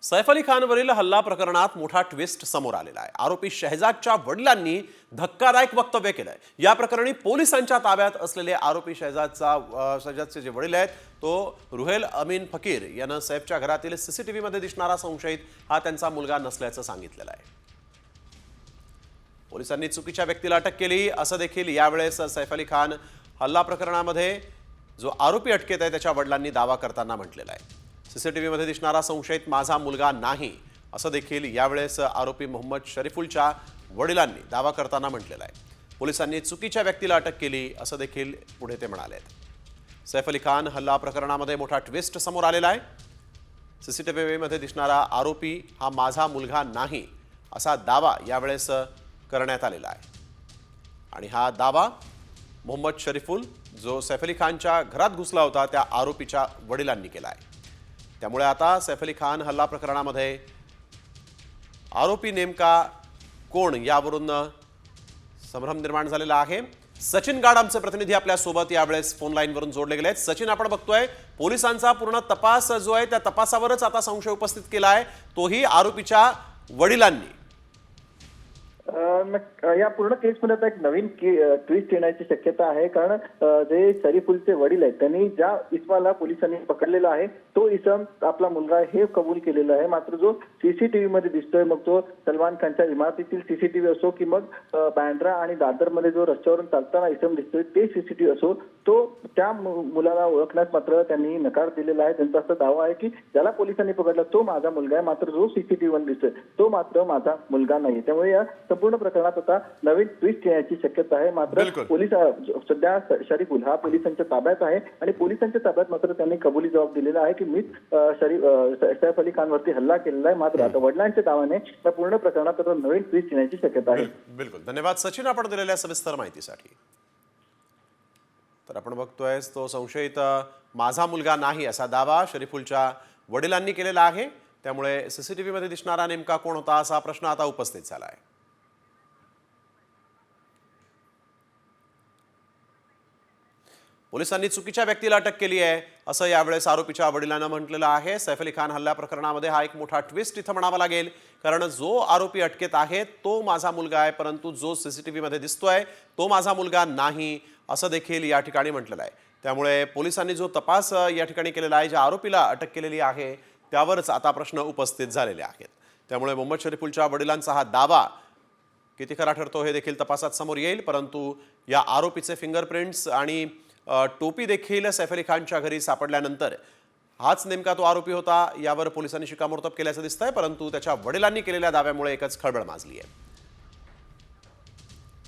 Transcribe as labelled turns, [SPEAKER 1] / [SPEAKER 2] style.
[SPEAKER 1] सैफ अली खानवरील हल्ला प्रकरणात मोठा ट्विस्ट समोर आलेला आहे। आरोपी शहजादच्या वडिलांनी धक्कादायक वक्तव्य केलंय। या प्रकरणी पोलिसांच्या ताब्यात असलेले आरोपी शहजादचे जे वडील आहेत तो रुहेल अमीन फकीर यांना सैफच्या घरातील सीसीटीव्ही मध्ये दिसणारा संशयित हा त्यांचा मुलगा नसल्याचं सांगितलेलं आहे। पोलिसांनी चुकीच्या व्यक्तीला अटक केली असं देखील यावेळेस सैफ अली खान हल्ला प्रकरणामध्ये जो आरोपी अटकेत आहे त्याच्या वडिलांनी दावा करताना म्हटलेला आहे। सीसीटीव्ही मध्ये दिसणारा संशयित माझा मुलगा नाही असं देखील यावेळेस आरोपी मोहम्मद शरीफुलच्या वडिलांनी दावा करताना म्हटलेला आहे। पोलिसांनी चुकीच्या व्यक्तीला अटक केली असं देखील पुढे ते म्हणाले। सैफ अली खान हल्ला प्रकरणामध्ये मोठा ट्विस्ट समोर आलेला आहे। सीसीटीव्ही मध्ये दिसणारा आरोपी हा माझा मुलगा नाही असा दावा यावेळेस करण्यात आलेला आहे आणि हा दावा मोहम्मद शरीफुल जो सैफ अली खानच्या घरात घुसला होता त्या आरोपीच्या वडिलांनी केला आहे। त्यामुळे आता सैफ अली खान हल्ला प्रकरणामध्ये आरोपी नेमका कोण यावरून संभ्रम निर्माण झालेला आहे। सचिन गाड आमचे प्रतिनिधी आपल्या सोबत यावेळेस फोन लाईनवरून जोडले गेले आहेत। सचिन, आपण बघतोय पोलिसांचा पूर्ण तपास जो आहे त्या तपासावरच आता संशय उपस्थित केला आहे, तोही आरोपीच्या वडिलांनी।
[SPEAKER 2] या पूर्ण केसमध्ये आता एक नवीन ट्विस्ट येण्याची शक्यता आहे, कारण जे शरीफुलचे वडील आहेत त्यांनी ज्या इस्माला पोलिसांनी पकडलेला आहे तो इसम आपला मुलगा हे कबूल केलेला आहे। मात्र जो सीसीटीव्ही मध्ये दिसतोय, मग तो सलमान खानच्या इमारतीतील सीसीटीव्ही असो की मग बँड्रा आणि दादर मध्ये जो रस्त्यावरून चालताना इसम दिसतोय ते सीसीटीव्ही असो, तो त्या मुलाला ओळखण्यास मात्र त्यांनी नकार दिलेला आहे। त्यांचा असा दावा आहे की ज्याला पोलिसांनी पकडला तो माझा मुलगा आहे, मात्र जो सीसीटीव्ही मध्ये दिसतोय तो मात्र माझा मुलगा नाही। त्यामुळे या संपूर्ण प्रकरणात आता नवीन ट्विस्ट येण्याची शक्यता आहे। मात्र पोलीस सध्या शरीफुल हा पोलिसांच्या ताब्यात आहे आणि पोलिसांच्या ताब्यात मात्र त्यांनी कबुली जबाब दिलेला आहे की मीच सैफ अली खानवरती हल्ला केलेला आहे। मात्र आता वडिलांच्या दाव्याने या पूर्ण प्रकरणात आता नवीन ट्विस्ट येण्याची शक्यता आहे।
[SPEAKER 1] बिलकुल, धन्यवाद सचिन आपण दिलेल्या सविस्तर माहितीसाठी। तर आपण बघतोय तो संशयित माझा मुलगा नाही असा दावा शरीफुलच्या वडिलांनी केलेला आहे। त्यामुळे सीसीटीव्ही मध्ये दिसणारा नेमका कोण होता असा प्रश्न आता उपस्थित झाला आहे। पोलिसांनी चुकीच्या व्यक्तीला अटक केली आहे असं यावेळेस आरोपीच्या वडिलांना म्हटलेलं आहे। सैफ अली खान हल्ला प्रकरणामध्ये हा एक मोठा ट्विस्ट इथं म्हणावा लागेल, कारण जो आरोपी अटकेत आहे तो माझा मुलगा आहे, परंतु जो सीसीटीव्ही मध्ये दिसतोय तो माझा मुलगा नाही असं देखील या ठिकाणी म्हटलेलं आहे। त्यामुळे पोलिसांनी जो तपास या ठिकाणी केलेला आहे, ज्या आरोपीला अटक केलेली आहे त्यावरच आता प्रश्न उपस्थित झालेले आहेत। त्यामुळे मोहम्मद शरीफुलच्या वडिलांचा हा दावा किती खरा ठरतो हे देखील तपासात समोर येईल, परंतु या आरोपीचे फिंगरप्रिंट्स आणि टोपी देखील सैफ अली खानच्या घरी सापडल्यानंतर हाच नेमका तो आरोपी होता यावर पोलिसांनी शिक्कामोर्तब केल्याचं दिसतंय, परंतु त्याच्या वडिलांनी केलेल्या दाव्यामुळे एकच खळबळ माजली आहे।